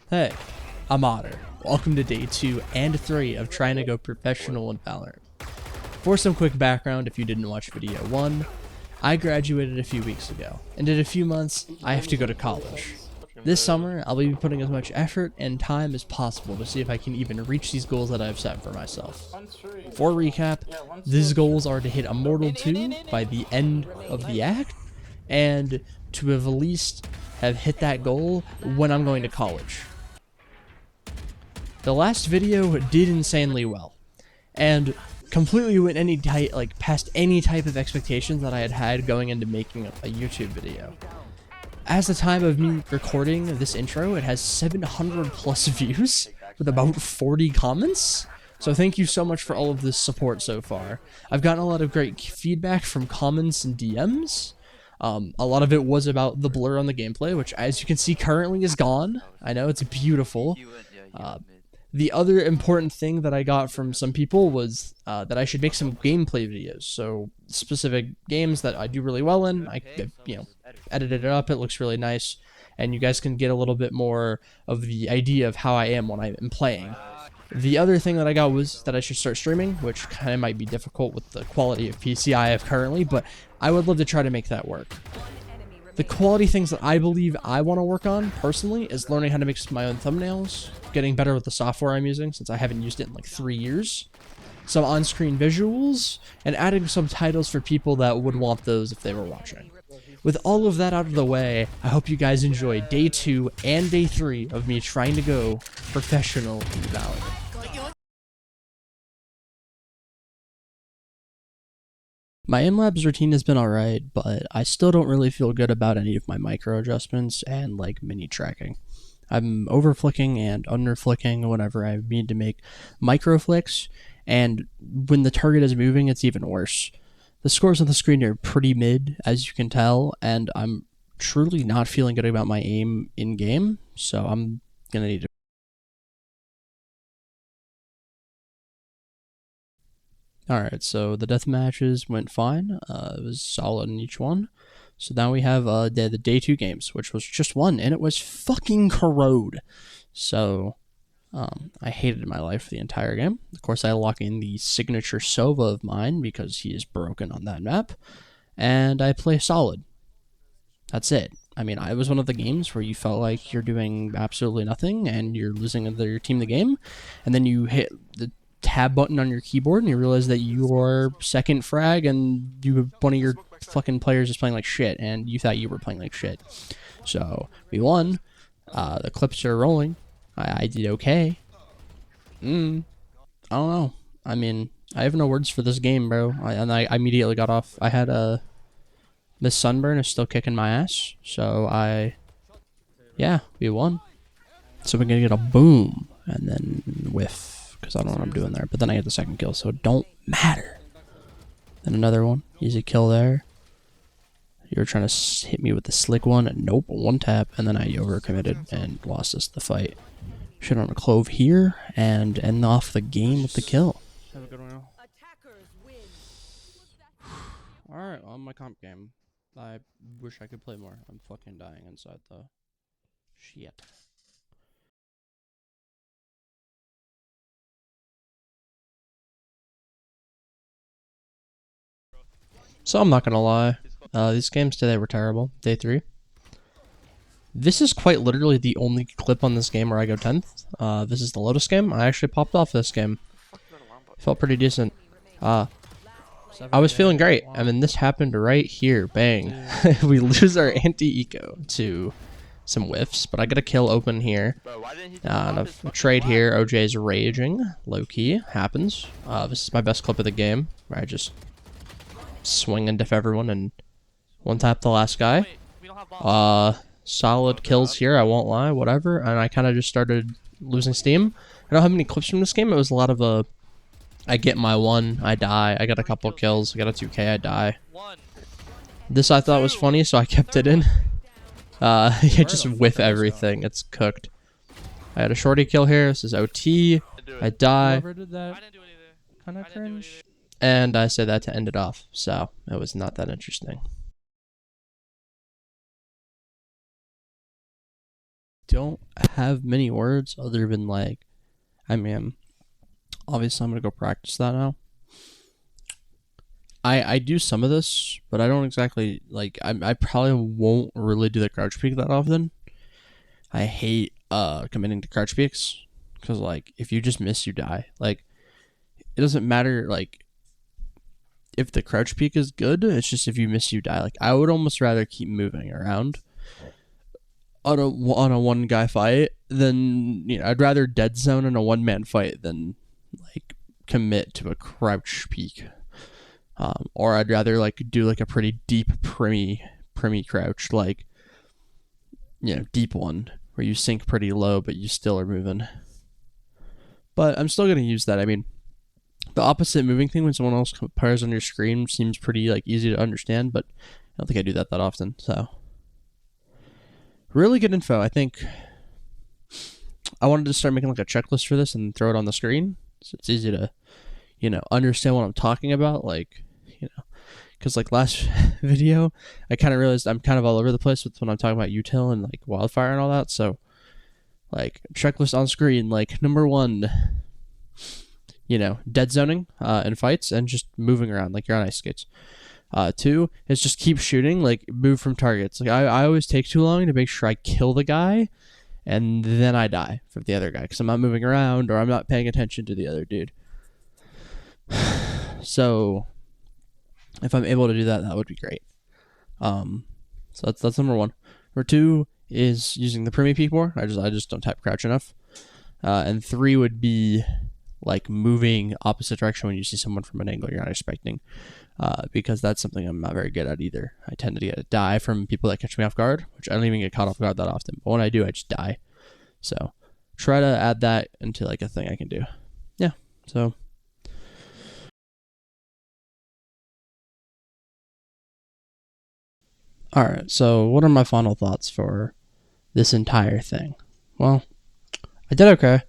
Hey, I'm Otter. Welcome to day 2 and 3 of trying to go professional in Valorant. For some quick background, if you didn't watch video 1, I graduated a few weeks ago, and in a few months, I have to go to college. This summer, I'll be putting as much effort and time as possible to see if I can even reach these goals that I've set for myself. For recap, these goals are to hit Immortal 2 by the end of the act, and to have at least have hit that goal when I'm going to college. The last video did insanely well, and completely went past any type of expectations that I had going into making a YouTube video. As the time of me recording this intro, it has 700 plus views with about 40 comments. So thank you so much for all of this support so far. I've gotten a lot of great feedback from comments and DMs. A lot of it was about the blur on the gameplay, which as you can see currently is gone. I know, it's beautiful. The other important thing that I got from some people was that I should make some gameplay videos. So specific games that I do really well in, I edited it up, it looks really nice, and you guys can get a little bit more of the idea of how I am when I am playing. The other thing that I got was that I should start streaming, which kind of might be difficult with the quality of PC I have currently, but I would love to try to make that work. The quality things that I believe I want to work on, personally, is learning how to make my own thumbnails, getting better with the software I'm using, since I haven't used it in like 3 years, some on-screen visuals, and adding subtitles for people that would want those if they were watching. With all of that out of the way, I hope you guys enjoy day 2 and day 3 of me trying to go professional in Valorant. My in-labs routine has been alright, but I still don't really feel good about any of my micro adjustments and like mini tracking. I'm over flicking and under flicking whenever I need to make micro flicks, and when the target is moving, it's even worse. The scores on the screen are pretty mid, as you can tell, and I'm truly not feeling good about my aim in-game, so I'm gonna need to. Alright, so the death matches went fine. It was solid in each one. So now we have the day 2 games, which was just one, and it was fucking corrode. So I hated my life the entire game. Of course, I lock in the signature Sova of mine because he is broken on that map, and I play solid. That's it. I mean, it was one of the games where you felt like you're doing absolutely nothing and you're losing your team the game, and then you hit the tab button on your keyboard and you realize that you are second frag and one of your fucking players is playing like shit and you thought you were playing like shit. So we won. The clips are rolling. I did okay. I don't know. I mean, I have no words for this game, bro. I immediately got off. I had Miss Sunburn is still kicking my ass. So yeah, we won. So we're gonna get a boom and then whiff. Because I don't know what I'm doing there. But then I get the second kill, so it don't matter. Then another one. Easy kill there. You were trying to hit me with the slick one. And nope, one tap. And then I overcommitted and lost us the fight. Should on a clove here and end off the game with the kill. Have a good one. Alright, on my comp game. I wish I could play more. I'm fucking dying inside the shit. So I'm not gonna lie, these games today were terrible. Day 3. This is quite literally the only clip on this game where I go 10th. This is the Lotus game. I actually popped off this game. Felt pretty decent. I was feeling great. I mean, this happened right here. Bang. We lose our anti-eco to some whiffs, but I get a kill open here. And a trade here. OJ's raging. Low-key. Happens. This is my best clip of the game, where I just swing and diff everyone and one tap the last guy. Solid kills here, I won't lie, whatever. And I kind of just started losing steam. I don't have many clips from this game. It was a lot of I get my one, I die. I got a couple kills, I got a 2k, I die. This I thought was funny, so I kept it in. I just whiff everything. It's cooked. I had a shorty kill here. This is OT. I die. Kind of cringe. And I said that to end it off, so it was not that interesting. don't have many words other than like, I mean, obviously I'm gonna go practice that now. I do some of this, but I don't exactly like. I probably won't really do the crouch peek that often. I hate committing to crouch peeks because like if you just miss, you die. Like it doesn't matter like if the crouch peek is good. It's just if you miss, you die. Like I would almost rather keep moving around on a one guy fight than I'd rather dead zone in a one man fight than like commit to a crouch peek. Or I'd rather like do like a pretty deep primi crouch, like deep one where you sink pretty low but you still are moving. But I'm still gonna use that. I mean, the opposite moving thing when someone else appears on your screen seems pretty like easy to understand, but I don't think I do that often. So really good info. I think I wanted to start making like a checklist for this and throw it on the screen, so it's easy to understand what I'm talking about. Like because like last video, I kind of realized I'm kind of all over the place with when I'm talking about util and like wildfire and all that. So like checklist on screen, like number 1, dead zoning in fights and just moving around like you're on ice skates. 2 is just keep shooting, like move from targets. Like I always take too long to make sure I kill the guy and then I die from the other guy because I'm not moving around or I'm not paying attention to the other dude. So if I'm able to do that, that would be great. So that's number 1. Number 2 is using the primi peek more. I just don't type crouch enough. And 3 would be like moving opposite direction when you see someone from an angle you're not expecting, because that's something I'm not very good at either. I tend to get a die from people that catch me off guard, which I don't even get caught off guard that often. But when I do, I just die. So try to add that into like a thing I can do. Yeah. So. Alright, so what are my final thoughts for this entire thing? Well, I did okay.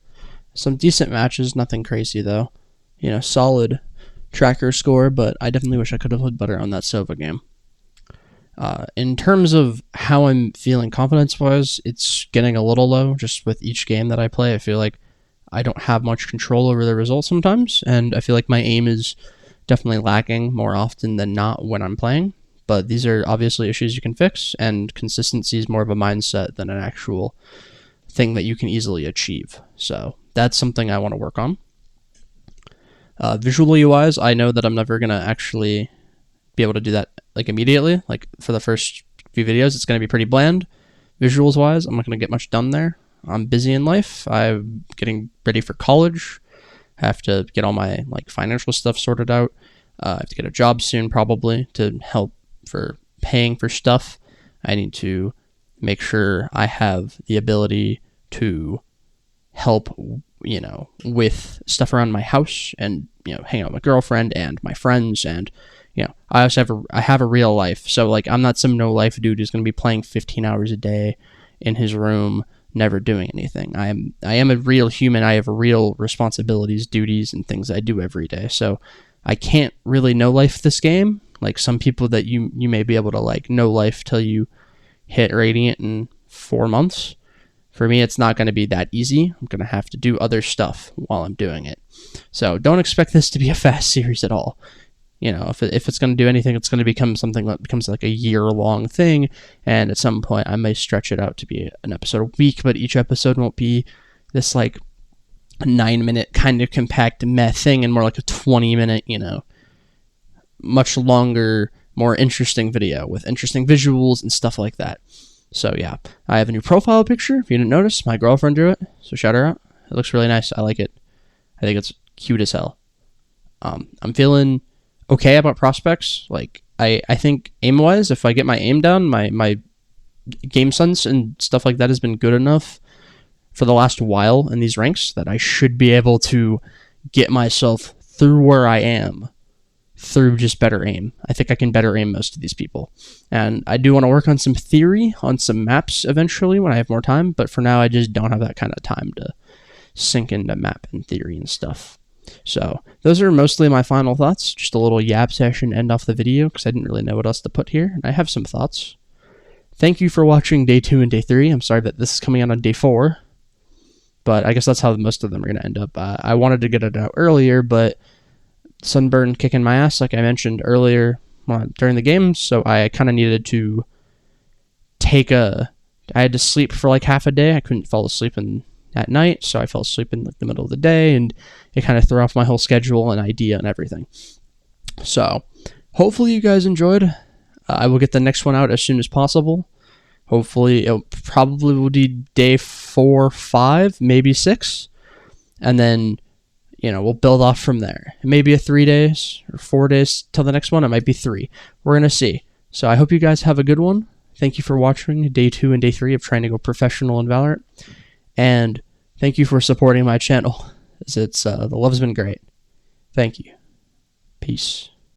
Some decent matches, nothing crazy though. Solid tracker score, but I definitely wish I could have played better on that Sova game. In terms of how I'm feeling confidence-wise, it's getting a little low just with each game that I play. I feel like I don't have much control over the results sometimes, and I feel like my aim is definitely lacking more often than not when I'm playing. But these are obviously issues you can fix, and consistency is more of a mindset than an actual thing that you can easily achieve. So that's something I want to work on. Visually wise, I know that I'm never going to actually be able to do that like immediately. Like for the first few videos, it's going to be pretty bland. Visuals wise, I'm not going to get much done there. I'm busy in life. I'm getting ready for college. I have to get all my like financial stuff sorted out. I have to get a job soon probably to help for paying for stuff. I need to make sure I have the ability to help, with stuff around my house and, hang out with my girlfriend and my friends. And, I also have a real life. So like, I'm not some no life dude who's going to be playing 15 hours a day in his room, never doing anything. I am a real human. I have real responsibilities, duties, and things I do every day. So I can't really no life this game. Like some people that you may be able to like no life till you hit Radiant in 4 months. For me, it's not going to be that easy. I'm going to have to do other stuff while I'm doing it. So don't expect this to be a fast series at all. If it's going to do anything, it's going to become something that becomes like a year-long thing. And at some point, I may stretch it out to be an episode a week, but each episode won't be this like a 9-minute kind of compact meh thing and more like a 20-minute, much longer, more interesting video with interesting visuals and stuff like that. So yeah, I have a new profile picture. If you didn't notice, my girlfriend drew it, so shout her out. It looks really nice. I like it. I think it's cute as hell. I'm feeling okay about prospects. Like I think aim-wise, if I get my aim down, my game sense and stuff like that has been good enough for the last while in these ranks that I should be able to get myself through where I am through just better aim. I think I can better aim most of these people. And I do want to work on some theory on some maps eventually when I have more time, but for now I just don't have that kind of time to sink into map and theory and stuff. So those are mostly my final thoughts. Just a little yap session end off the video because I didn't really know what else to put here, and I have some thoughts. thank you for watching day 2 and day 3. I'm sorry that this is coming out on day 4, but I guess that's how most of them are going to end up. I wanted to get it out earlier, but sunburn kicking my ass, like I mentioned earlier during the game, so I kind of needed to I had to sleep for like half a day. I couldn't fall asleep at night, so I fell asleep in like the middle of the day, and it kind of threw off my whole schedule and idea and everything. So hopefully you guys enjoyed. I will get the next one out as soon as possible. Hopefully it probably will be day 4, 5, maybe 6, and then we'll build off from there. It may be a 3 days or 4 days till the next one. It might be 3. We're gonna see. So I hope you guys have a good one. Thank you for watching day 2 and day 3 of trying to go professional in Valorant, and thank you for supporting my channel. The love's been great. Thank you. Peace.